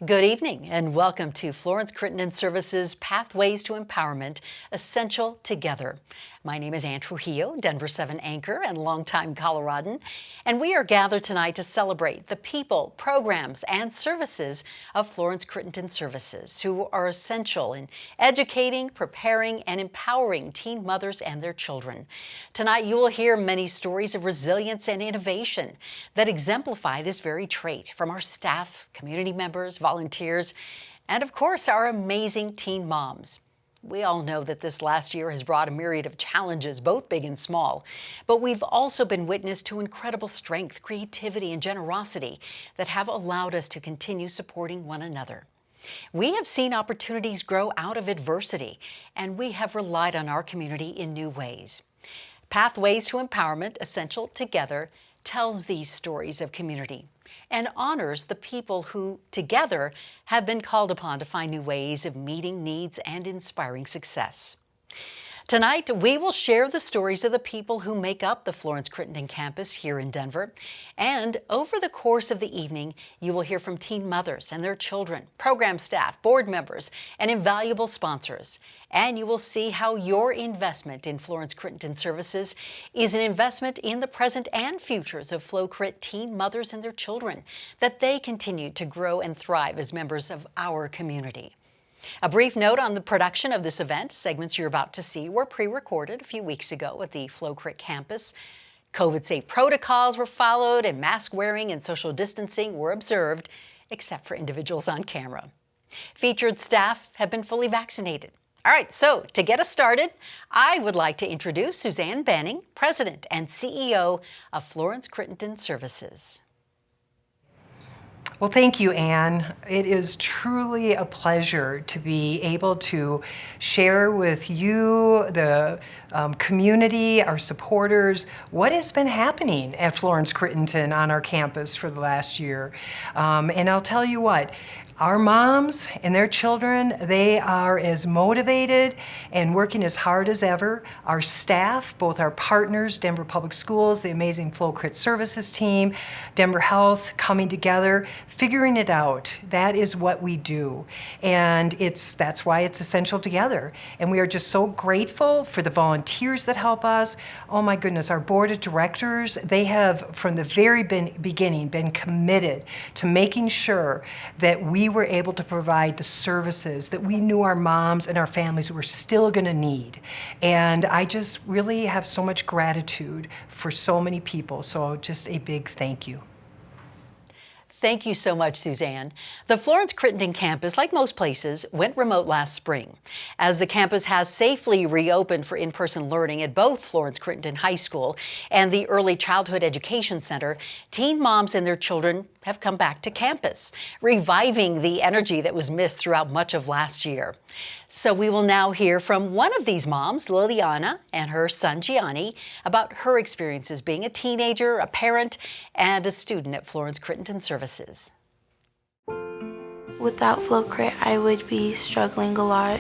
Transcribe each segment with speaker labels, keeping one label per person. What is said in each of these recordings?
Speaker 1: Good evening and welcome to Florence Crittenton Services Pathways to Empowerment, Essential Together. My name is Ann Trujillo, Denver 7 anchor and longtime Coloradan, and we are gathered tonight to celebrate the people, programs, and services of Florence Crittenton Services, who are essential in educating, preparing, and empowering teen mothers and their children. Tonight you will hear many stories of resilience and innovation that exemplify this very trait from our staff, community members, volunteers, and of course our amazing teen moms. We all know that this last year has brought a myriad of challenges, both big and small, but we've also been witness to incredible strength, creativity, and generosity that have allowed us to continue supporting one another. We have seen opportunities grow out of adversity, and we have relied on our community in new ways. Pathways to Empowerment, Essential Together, tells these stories of community and honors the people who, together, have been called upon to find new ways of meeting needs and inspiring success. Tonight, we will share the stories of the people who make up the Florence Crittenton campus here in Denver. And over the course of the evening, you will hear from teen mothers and their children, program staff, board members, and invaluable sponsors. And you will see how your investment in Florence Crittenton Services is an investment in the present and futures of FloCrit teen mothers and their children, that they continue to grow and thrive as members of our community. A brief note on the production of this event. Segments you're about to see were pre-recorded a few weeks ago at the FloCrit campus. COVID-safe protocols were followed and mask wearing and social distancing were observed, except for individuals on camera. Featured staff have been fully vaccinated. All right, so to get us started, I would like to introduce Suzanne Banning, President and CEO of Florence Crittenton Services.
Speaker 2: Well, thank you, Ann. It is truly a pleasure to be able to share with you, the community, our supporters, what has been happening at Florence Crittenton on our campus for the last year. And I'll tell you what, our moms and their children, they are as motivated and working as hard as ever. Our staff, both our partners, Denver Public Schools, the amazing FloCrit Services team, Denver Health, coming together, figuring it out. That is what we do. And that's why it's essential together. And we are just so grateful for the volunteers that help us. Oh my goodness, our board of directors, they have from the very beginning been committed to making sure that we were able to provide the services that we knew our moms and our families were still going to need. And I just really have so much gratitude for so many people. So just a big thank you.
Speaker 1: Thank you so much, Suzanne. The Florence Crittenton campus, like most places, went remote last spring. As the campus has safely reopened for in-person learning at both Florence Crittenton High School and the Early Childhood Education Center, teen moms and their children have come back to campus, reviving the energy that was missed throughout much of last year. So we will now hear from one of these moms, Liliana, and her son Gianni, about her experiences being a teenager, a parent, and a student at Florence Crittenton Services.
Speaker 3: Without FloCrit, I would be struggling a lot.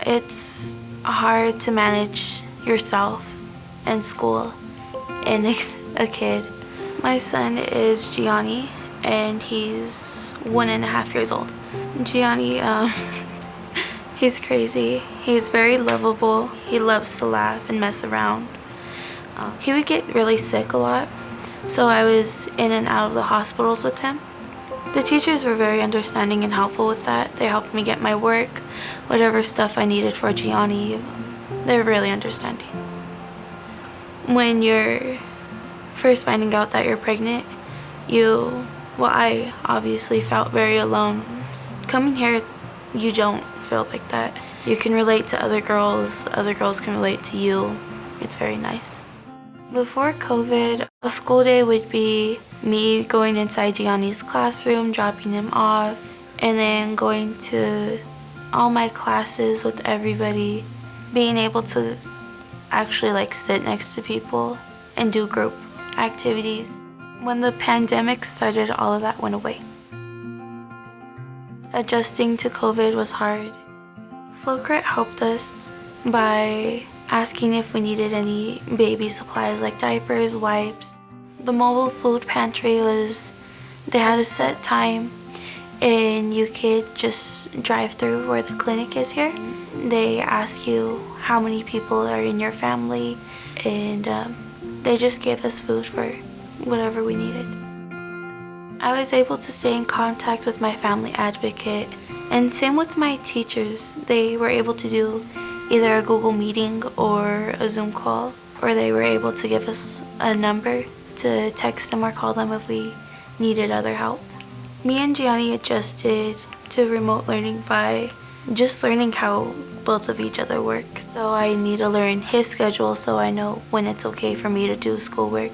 Speaker 3: It's hard to manage yourself and school and a kid. My son is Gianni, and he's 1.5 years old. Gianni, he's crazy. He's very lovable. He loves to laugh and mess around. He would get really sick a lot, so I was in and out of the hospitals with him. The teachers were very understanding and helpful with that. They helped me get my work, whatever stuff I needed for Gianni. They're really understanding. When you're first finding out that you're pregnant, I obviously felt very alone. Coming here, you don't feel like that. You can relate to other girls can relate to you. It's very nice. Before COVID, a school day would be me going inside Gianni's classroom, dropping him off, and then going to all my classes with everybody, being able to actually sit next to people and do group activities. When the pandemic started, all of that went away. Adjusting to COVID was hard. FloCrit helped us by asking if we needed any baby supplies like diapers, wipes. The mobile food pantry they had a set time, and you could just drive through where the clinic is here. They ask you how many people are in your family, and they just gave us food for whatever we needed. I was able to stay in contact with my family advocate, and same with my teachers. They were able to do either a Google meeting or a Zoom call, or they were able to give us a number to text them or call them if we needed other help. Me and Gianni adjusted to remote learning by just learning how both of each other work. So I need to learn his schedule so I know when it's okay for me to do schoolwork.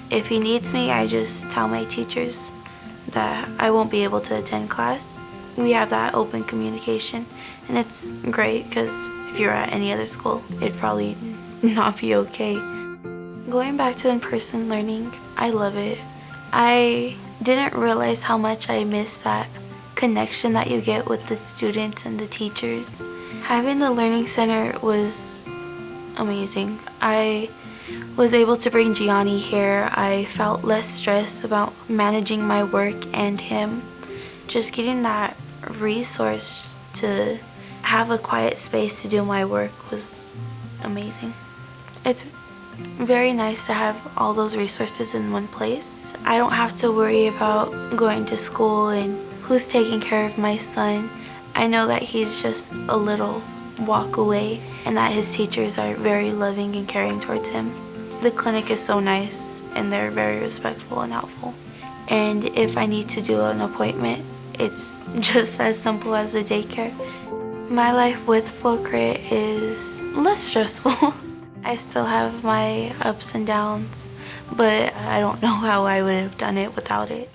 Speaker 3: If he needs me, I just tell my teachers that I won't be able to attend class. We have that open communication, and it's great because if you're at any other school, it'd probably not be okay. Going back to in-person learning, I love it. I didn't realize how much I missed that connection that you get with the students and the teachers. Having the learning center was amazing. I was able to bring Gianni here. I felt less stressed about managing my work and him. Just getting that resource to have a quiet space to do my work was amazing. It's very nice to have all those resources in one place. I don't have to worry about going to school and who's taking care of my son. I know that he's just a little walk away and that his teachers are very loving and caring towards him. The clinic is so nice and they're very respectful and helpful. And if I need to do an appointment, it's just as simple as a daycare. My life with FloCrit is less stressful. I still have my ups and downs, but I don't know how I would have done it without it.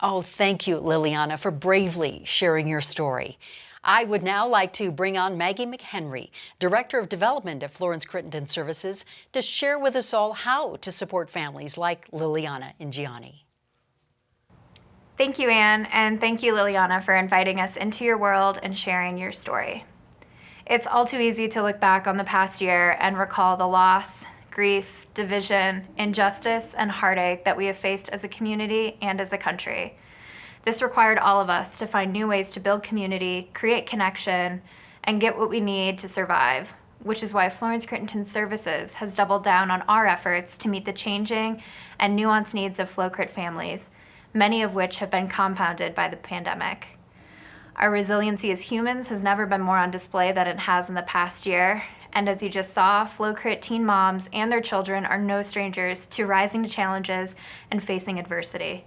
Speaker 1: Oh, thank you, Liliana, for bravely sharing your story. I would now like to bring on Maggie McHenry, Director of Development at Florence Crittenton Services, to share with us all how to support families like Liliana and Gianni.
Speaker 4: Thank you, Anne, and thank you, Liliana, for inviting us into your world and sharing your story. It's all too easy to look back on the past year and recall the loss, grief, division, injustice, and heartache that we have faced as a community and as a country. This required all of us to find new ways to build community, create connection, and get what we need to survive, which is why Florence Crittenton Services has doubled down on our efforts to meet the changing and nuanced needs of FloCrit families, many of which have been compounded by the pandemic. Our resiliency as humans has never been more on display than it has in the past year, and as you just saw, FloCrit teen moms and their children are no strangers to rising to challenges and facing adversity.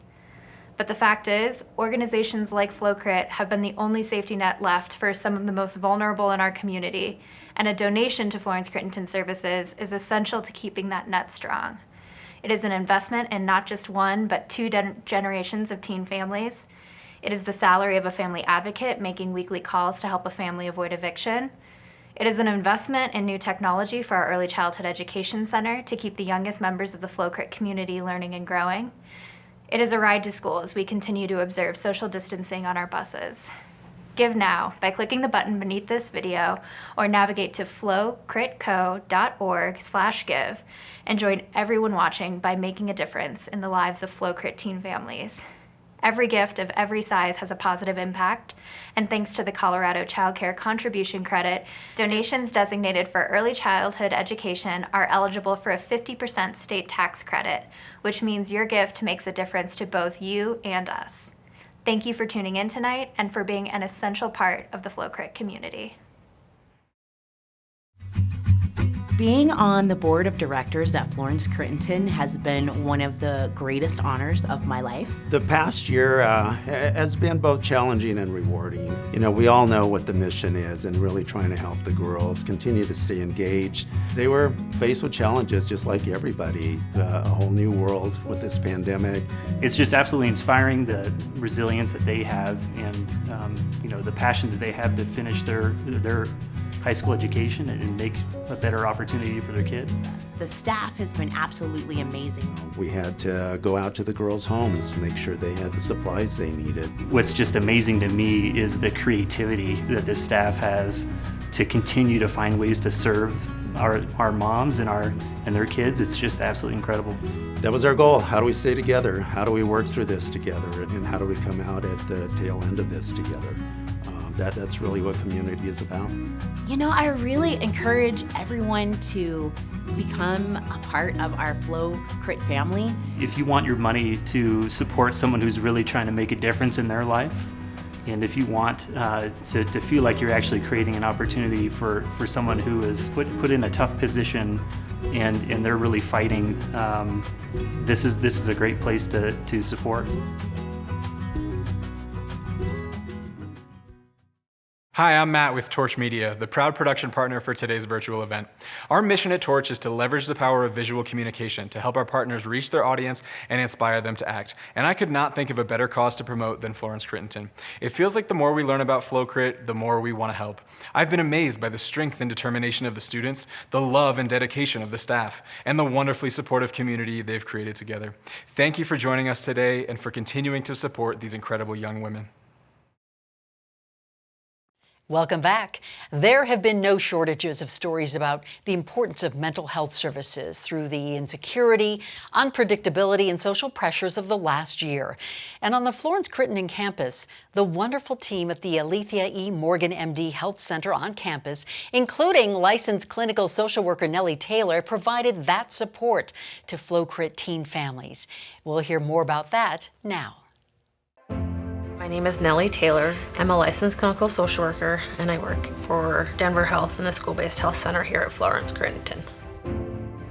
Speaker 4: But the fact is, organizations like FloCrit have been the only safety net left for some of the most vulnerable in our community, and a donation to Florence Crittenton Services is essential to keeping that net strong. It is an investment in not just one, but two generations of teen families. It is the salary of a family advocate making weekly calls to help a family avoid eviction. It is an investment in new technology for our Early Childhood Education Center to keep the youngest members of the FloCrit community learning and growing. It is a ride to school as we continue to observe social distancing on our buses. Give now by clicking the button beneath this video or navigate to flocritco.org/give and join everyone watching by making a difference in the lives of FloCrit teen families. Every gift of every size has a positive impact, and thanks to the Colorado Child Care Contribution Credit, donations designated for early childhood education are eligible for a 50% state tax credit, which means your gift makes a difference to both you and us. Thank you for tuning in tonight and for being an essential part of the FloCrit community.
Speaker 5: Being on the board of directors at Florence Crittenton has been one of the greatest honors of my life.
Speaker 6: The past year has been both challenging and rewarding. You know, we all know what the mission is and really trying to help the girls continue to stay engaged. They were faced with challenges just like everybody, a whole new world with this pandemic.
Speaker 7: It's just absolutely inspiring, the resilience that they have and you know, the passion that they have to finish their high school education and make a better opportunity for their kid.
Speaker 5: The staff has been absolutely amazing.
Speaker 6: We had to go out to the girls' homes to make sure they had the supplies they needed.
Speaker 7: What's just amazing to me is the creativity that this staff has to continue to find ways to serve our moms and their kids. It's just absolutely incredible.
Speaker 6: That was our goal. How do we stay together? How do we work through this together? And how do we come out at the tail end of this together? That's really what community is about.
Speaker 5: You know, I really encourage everyone to become a part of our FloCrit family.
Speaker 7: If you want your money to support someone who's really trying to make a difference in their life, and if you want to feel like you're actually creating an opportunity for someone who is put in a tough position and they're really fighting, this is a great place to support.
Speaker 8: Hi, I'm Matt with Torch Media, the proud production partner for today's virtual event. Our mission at Torch is to leverage the power of visual communication to help our partners reach their audience and inspire them to act. And I could not think of a better cause to promote than Florence Crittenton. It feels like the more we learn about FloCrit, the more we want to help. I've been amazed by the strength and determination of the students, the love and dedication of the staff, and the wonderfully supportive community they've created together. Thank you for joining us today and for continuing to support these incredible young women.
Speaker 1: Welcome back. There have been no shortages of stories about the importance of mental health services through the insecurity, unpredictability, and social pressures of the last year. And on the Florence Crittenton campus, the wonderful team at the Alethea E. Morgan MD Health Center on campus, including licensed clinical social worker Nellie Taylor, provided that support to FloCrit teen families. We'll hear more about that now.
Speaker 9: My name is Nellie Taylor. I'm a licensed clinical social worker and I work for Denver Health in the school-based health center here at Florence Crittenton.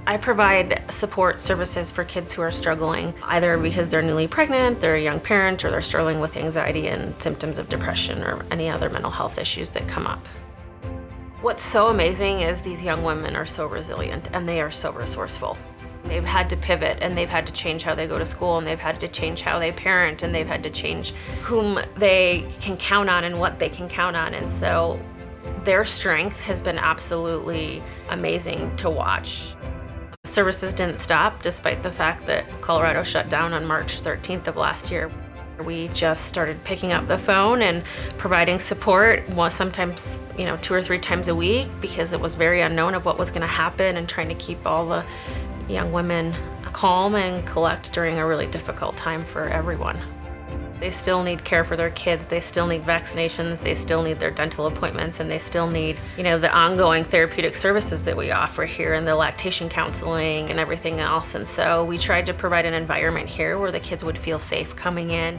Speaker 9: I provide support services for kids who are struggling, either because they're newly pregnant, they're a young parent, or they're struggling with anxiety and symptoms of depression or any other mental health issues that come up. What's so amazing is these young women are so resilient and they are so resourceful. They've had to pivot and they've had to change how they go to school and they've had to change how they parent and they've had to change whom they can count on and what they can count on. And so their strength has been absolutely amazing to watch. Services didn't stop despite the fact that Colorado shut down on March 13th of last year. We just started picking up the phone and providing support, sometimes 2 or 3 times a week, because it was very unknown of what was going to happen, and trying to keep all the young women calm and collect during a really difficult time for everyone. They still need care for their kids, they still need vaccinations, they still need their dental appointments, and they still need, the ongoing therapeutic services that we offer here and the lactation counseling and everything else. And so we tried to provide an environment here where the kids would feel safe coming in,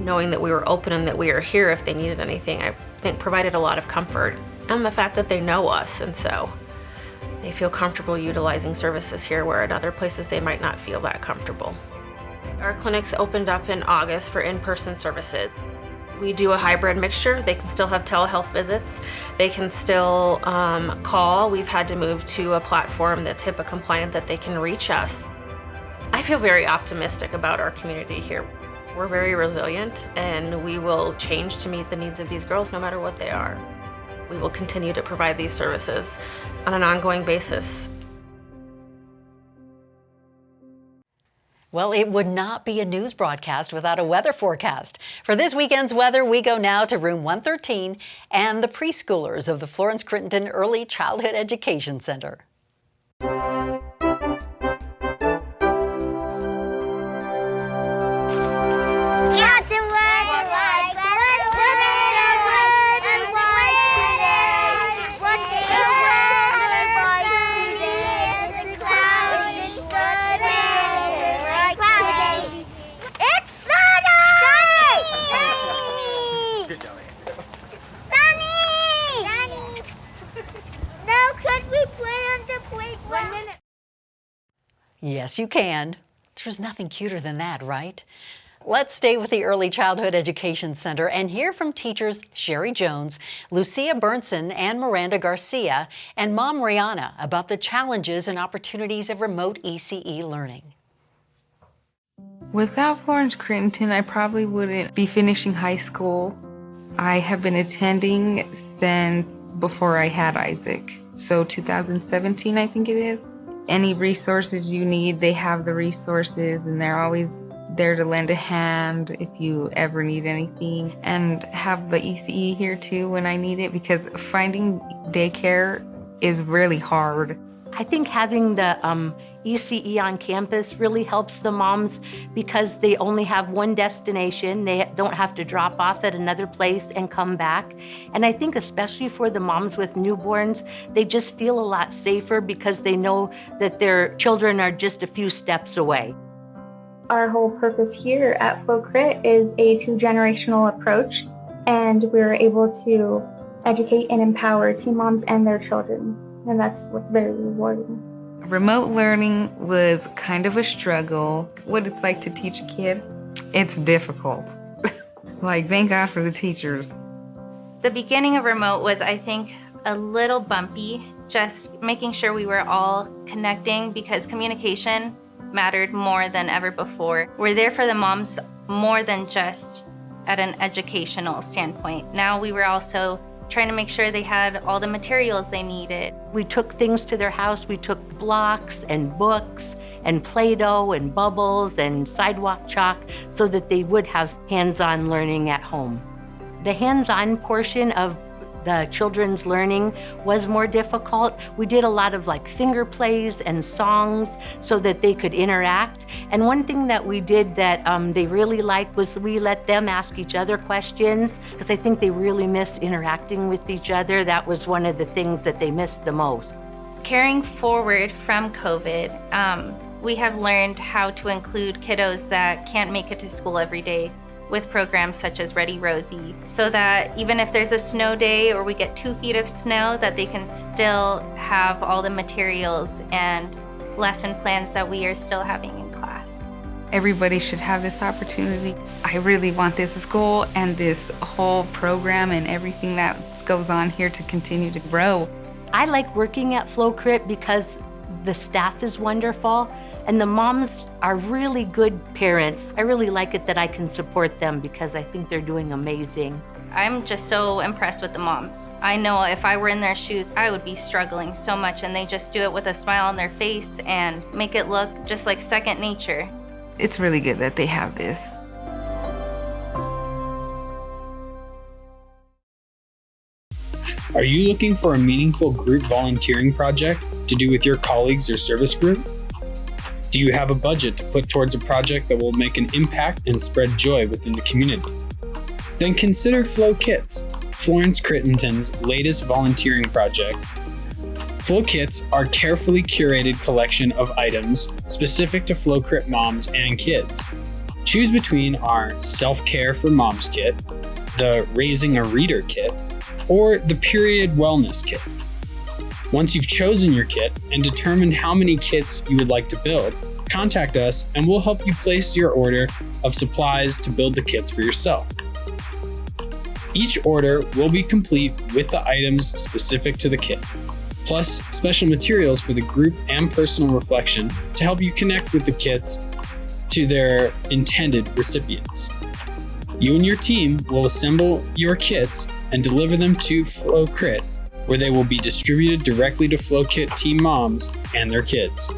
Speaker 9: knowing that we were open and that we are here if they needed anything. I think provided a lot of comfort, and the fact that they know us, and so they feel comfortable utilizing services here where at other places they might not feel that comfortable. Our clinics opened up in August for in-person services. We do a hybrid mixture. They can still have telehealth visits. They can still call. We've had to move to a platform that's HIPAA compliant that they can reach us. I feel very optimistic about our community here. We're very resilient and we will change to meet the needs of these girls no matter what they are. We will continue to provide these services on an ongoing basis.
Speaker 1: Well, it would not be a news broadcast without a weather forecast. For this weekend's weather, we go now to room 113 and the preschoolers of the Florence Crittenton Early Childhood Education Center. Yes, you can. There's nothing cuter than that, right? Let's stay with the Early Childhood Education Center and hear from teachers Sherry Jones, Lucia Burnson, and Miranda Garcia, and Mom Rihanna about the challenges and opportunities of remote ECE learning.
Speaker 10: Without Florence Crittenton, I probably wouldn't be finishing high school. I have been attending since before I had Isaac. So 2017, I think it is. Any resources you need, they have the resources, and they're always there to lend a hand if you ever need anything. And have the ECE here too when I need it, because finding daycare is really hard.
Speaker 11: I think having the ECE on campus really helps the moms because they only have one destination. They don't have to drop off at another place and come back. And I think especially for the moms with newborns, they just feel a lot safer because they know that their children are just a few steps away.
Speaker 12: Our whole purpose here at FloCrit is a two-generational approach, and we're able to educate and empower teen moms and their children, and that's what's very rewarding.
Speaker 10: Remote learning was kind of a struggle. What it's like to teach a kid, it's difficult. Like, thank God for the teachers.
Speaker 3: The beginning of remote was, I think, a little bumpy, just making sure we were all connecting because communication mattered more than ever before. We're there for the moms more than just at an educational standpoint. Now we were also trying to make sure they had all the materials they needed.
Speaker 11: We took things to their house. We took blocks and books and Play-Doh and bubbles and sidewalk chalk so that they would have hands-on learning at home. The hands-on portion of the children's learning was more difficult. We did a lot of like finger plays and songs so that they could interact. And one thing that we did that they really liked was we let them ask each other questions because I think they really miss interacting with each other. That was one of the things that they missed the most.
Speaker 3: Carrying forward from COVID, we have learned how to include kiddos that can't make it to school every day with programs such as Ready Rosie, so that even if there's a snow day or we get 2 feet of snow, that they can still have all the materials and lesson plans that we are still having in class.
Speaker 10: Everybody should have this opportunity. I really want this school and this whole program and everything that goes on here to continue to grow.
Speaker 11: I like working at FloCrit because the staff is wonderful and the moms are really good parents. I really like it that I can support them because I think they're doing amazing.
Speaker 3: I'm just so impressed with the moms. I know if I were in their shoes, I would be struggling so much, and they just do it with a smile on their face and make it look just like second nature.
Speaker 10: It's really good that they have this.
Speaker 13: Are you looking for a meaningful group volunteering project to do with your colleagues or service group? Do you have a budget to put towards a project that will make an impact and spread joy within the community? Then consider FloKits, Florence Crittenton's latest volunteering project. FloKits are carefully curated collection of items specific to FloCrit moms and kids. Choose between our Self-Care for Moms kit, the Raising a Reader kit, or the Period Wellness kit. Once you've chosen your kit and determined how many kits you would like to build, contact us and we'll help you place your order of supplies to build the kits for yourself. Each order will be complete with the items specific to the kit, plus special materials for the group and personal reflection to help you connect with the kits to their intended recipients. You and your team will assemble your kits and deliver them to FloCrit, where they will be distributed directly to FloKit team moms and their kids.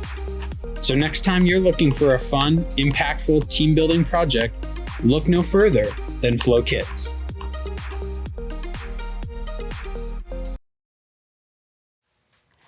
Speaker 13: So next time you're looking for a fun, impactful team building project, look no further than FloKits.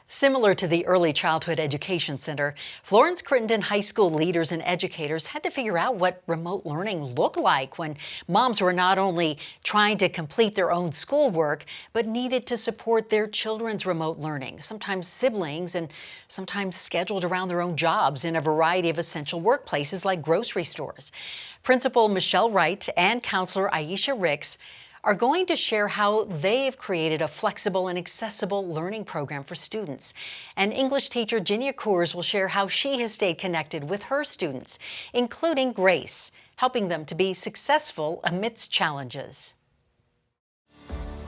Speaker 1: Similar to the Early Childhood Education Center, Florence Crittenton High School leaders and educators had to figure out what remote learning looked like when moms were not only trying to complete their own schoolwork, but needed to support their children's remote learning, sometimes siblings and sometimes scheduled around their own jobs in a variety of essential workplaces like grocery stores. Principal Michelle Wright and Counselor Aisha Ricks are going to share how they've created a flexible and accessible learning program for students. And English teacher Ginia Coors will share how she has stayed connected with her students, including Grace, helping them to be successful amidst challenges.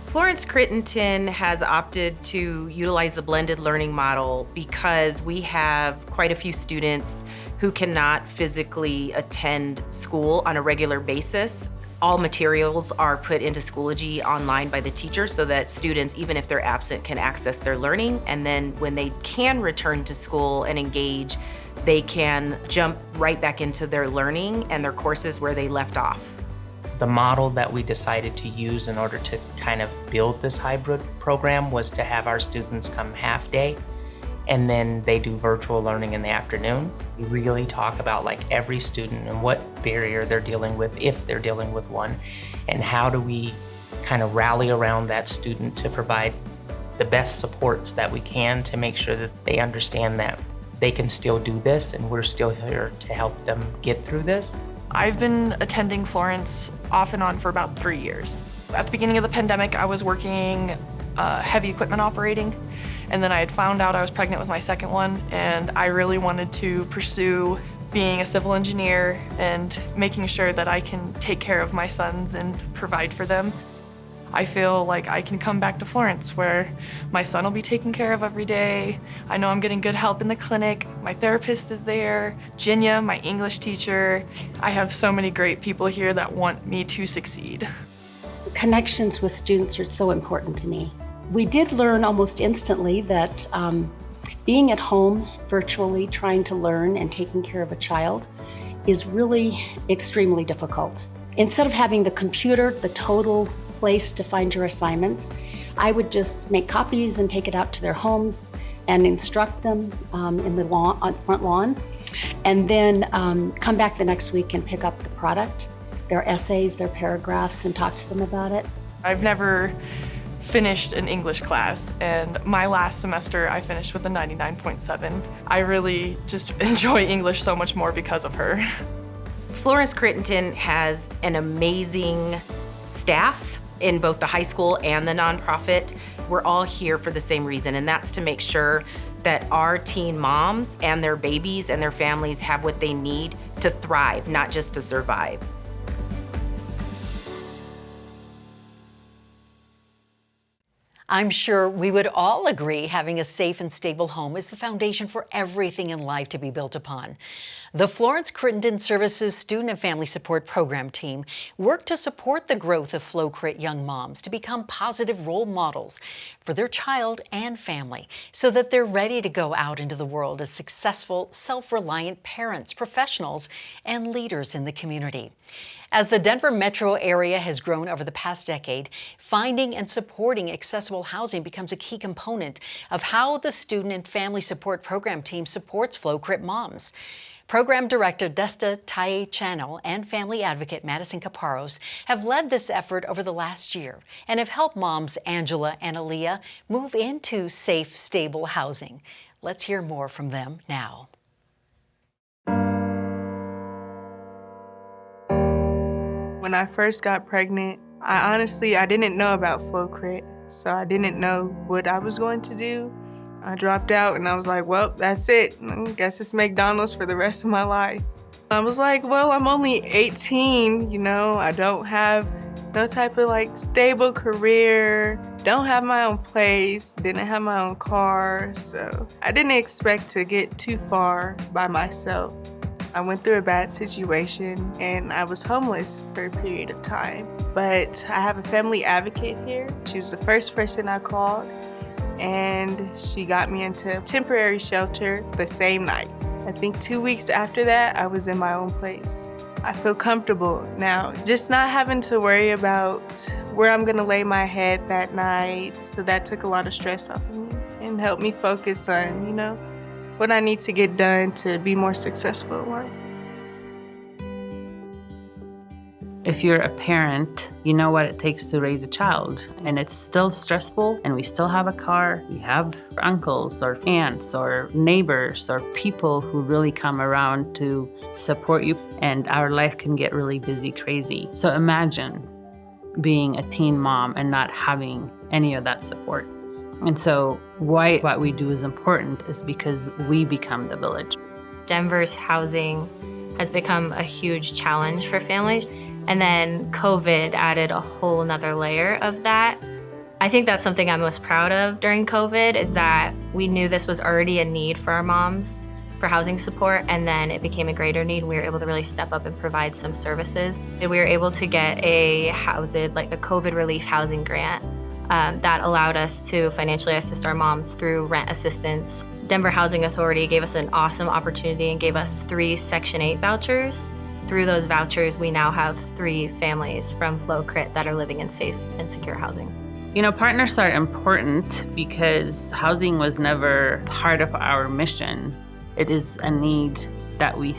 Speaker 14: Florence Crittenton has opted to utilize the blended learning model because we have quite a few students who cannot physically attend school on a regular basis. All materials are put into Schoology online by the teacher so that students, even if they're absent, can access their learning. And then when they can return to school and engage, they can jump right back into their learning and their courses where they left off.
Speaker 15: The model that we decided to use in order to kind of build this hybrid program was to have our students come half day and then they do virtual learning in the afternoon. We really talk about like every student and what barrier they're dealing with, if they're dealing with one, and how do we kind of rally around that student to provide the best supports that we can to make sure that they understand that they can still do this and we're still here to help them get through this.
Speaker 16: I've been attending Florence off and on for about 3 years. At the beginning of the pandemic, I was working heavy equipment operating, and then I had found out I was pregnant with my second one, and I really wanted to pursue being a civil engineer and making sure that I can take care of my sons and provide for them. I feel like I can come back to Florence where my son will be taken care of every day. I know I'm getting good help in the clinic. My therapist is there. Jinya, my English teacher. I have so many great people here that want me to succeed.
Speaker 17: Connections with students are so important to me. We did learn almost instantly that being at home virtually, trying to learn and taking care of a child is really extremely difficult. Instead of having the computer, the total place to find your assignments, I would just make copies and take it out to their homes and instruct them in the lawn, on front lawn, and then come back the next week and pick up the product, their essays, their paragraphs, and talk to them about it.
Speaker 16: I've never finished an English class, and my last semester I finished with a 99.7. I really just enjoy English so much more because of her.
Speaker 14: Florence Crittenton has an amazing staff in both the high school and the nonprofit. We're all here for the same reason, and that's to make sure that our teen moms and their babies and their families have what they need to thrive, not just to survive.
Speaker 1: I'm sure we would all agree having a safe and stable home is the foundation for everything in life to be built upon. The Florence Crittenton Services Student and Family Support Program team worked to support the growth of FloCrit young moms to become positive role models for their child and family so that they're ready to go out into the world as successful, self-reliant parents, professionals, and leaders in the community. As the Denver metro area has grown over the past decade, finding and supporting accessible housing becomes a key component of how the Student and Family Support Program team supports FloCrit moms. Program Director Desta Taye-Channel and family advocate Madison Caparros have led this effort over the last year and have helped moms Angela and Aaliyah move into safe, stable housing. Let's hear more from them now.
Speaker 10: When I first got pregnant, I didn't know about FloCrit, so I didn't know what I was going to do. I dropped out and I was like, well, that's it. I guess it's McDonald's for the rest of my life. I was like, well, I'm only 18, you know, I don't have no type of stable career, don't have my own place, didn't have my own car, so I didn't expect to get too far by myself. I went through a bad situation and I was homeless for a period of time. But I have a family advocate here. She was the first person I called and she got me into temporary shelter the same night. I think 2 weeks after that, I was in my own place. I feel comfortable now, just not having to worry about where I'm gonna lay my head that night. So that took a lot of stress off of me and helped me focus on, you know, what I need to get done to be more successful in life.
Speaker 18: If you're a parent, you know what it takes to raise a child, and it's still stressful, and we still have a car. We have uncles or aunts or neighbors or people who really come around to support you, and our life can get really busy, crazy. So imagine being a teen mom and not having any of that support. And so why what we do is important is because we become the village.
Speaker 9: Denver's housing has become a huge challenge for families. And then COVID added a whole nother layer of that. I think that's something I'm most proud of during COVID is that we knew this was already a need for our moms for housing support, and then it became a greater need. We were able to really step up and provide some services. And we were able to get a COVID relief housing grant that allowed us to financially assist our moms through rent assistance. Denver Housing Authority gave us an awesome opportunity and gave us 3 Section 8 vouchers Through those vouchers, we now have 3 families from FloCrit that are living in safe and secure housing.
Speaker 18: You know, partners are important because housing was never part of our mission. It is a need that we,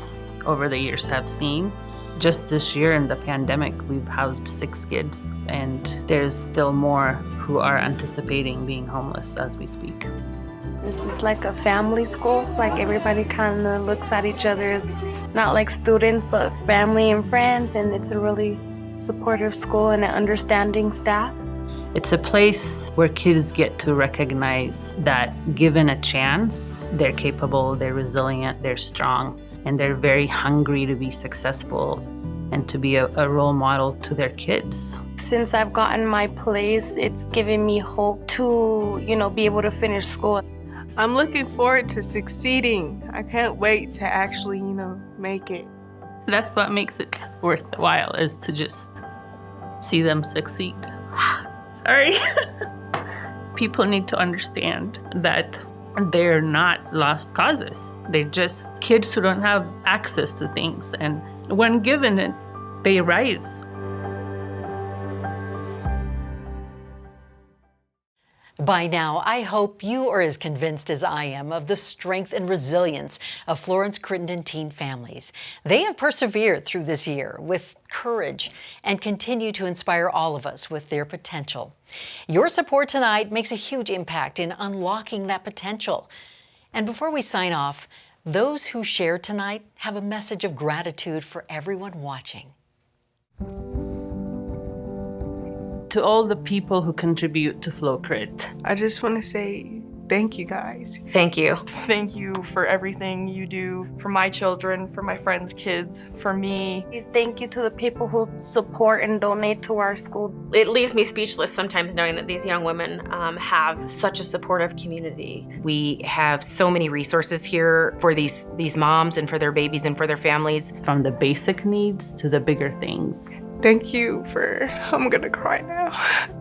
Speaker 18: over the years, have seen. Just this year in the pandemic, we've housed 6 kids, and there's still more who are anticipating being homeless as we speak.
Speaker 10: This is like a family school. Like everybody kind of looks at each other as not like students, but family and friends, and it's a really supportive school and an understanding staff.
Speaker 18: It's a place where kids get to recognize that given a chance, they're capable, they're resilient, they're strong, and they're very hungry to be successful and to be a role model to their kids.
Speaker 10: Since I've gotten my place, it's given me hope to, be able to finish school.
Speaker 19: I'm looking forward to succeeding. I can't wait to actually, make it.
Speaker 18: That's what makes it worthwhile, is to just see them succeed. Sorry. People need to understand that they're not lost causes. They're just kids who don't have access to things. And when given it, they rise.
Speaker 1: By now, I hope you are as convinced as I am of the strength and resilience of Florence Crittenton teen families. They have persevered through this year with courage and continue to inspire all of us with their potential. Your support tonight makes a huge impact in unlocking that potential. And before we sign off, those who shared tonight have a message of gratitude for everyone watching.
Speaker 18: To all the people who contribute to FloCrit,
Speaker 19: I just want to say thank you guys.
Speaker 9: Thank you.
Speaker 16: Thank you for everything you do for my children, for my friends' kids, for me.
Speaker 10: Thank you to the people who support and donate to our school.
Speaker 9: It leaves me speechless sometimes knowing that these young women have such a supportive community.
Speaker 14: We have so many resources here for these moms and for their babies and for their families.
Speaker 18: From the basic needs to the bigger things.
Speaker 19: Thank you for, I'm gonna cry now.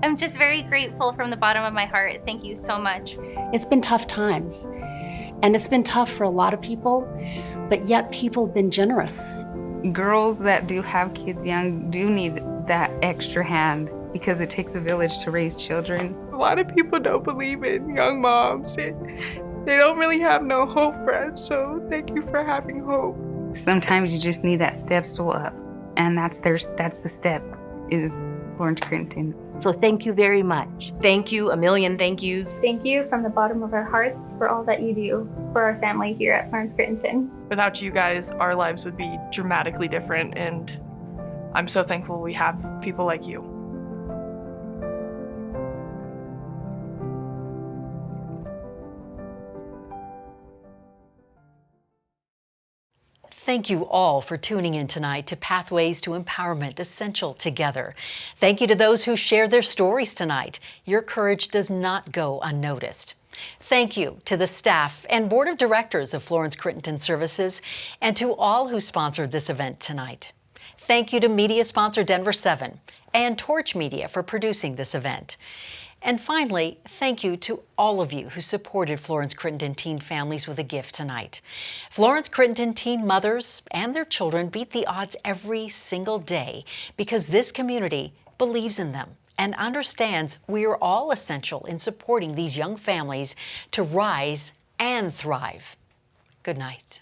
Speaker 20: I'm just very grateful from the bottom of my heart. Thank you so much.
Speaker 17: It's been tough times, and it's been tough for a lot of people, but yet people have been generous.
Speaker 10: Girls that do have kids young do need that extra hand because it takes a village to raise children.
Speaker 19: A lot of people don't believe in young moms. They don't really have no hope for us, so thank you for having hope.
Speaker 10: Sometimes you just need that step stool up. And that's the step, is Florence Crittenton.
Speaker 11: So thank you very much.
Speaker 14: Thank you, a million thank yous.
Speaker 12: Thank you from the bottom of our hearts for all that you do for our family here at Florence Crittenton.
Speaker 16: Without you guys, our lives would be dramatically different, and I'm so thankful we have people like you.
Speaker 1: Thank you all for tuning in tonight to Pathways to Empowerment, Essential Together. Thank you to those who shared their stories tonight. Your courage does not go unnoticed. Thank you to the staff and board of directors of Florence Crittenton Services and to all who sponsored this event tonight. Thank you to media sponsor Denver 7 and Torch Media for producing this event. And finally, thank you to all of you who supported Florence Crittenton teen families with a gift tonight. Florence Crittenton teen mothers and their children beat the odds every single day because this community believes in them and understands we are all essential in supporting these young families to rise and thrive. Good night.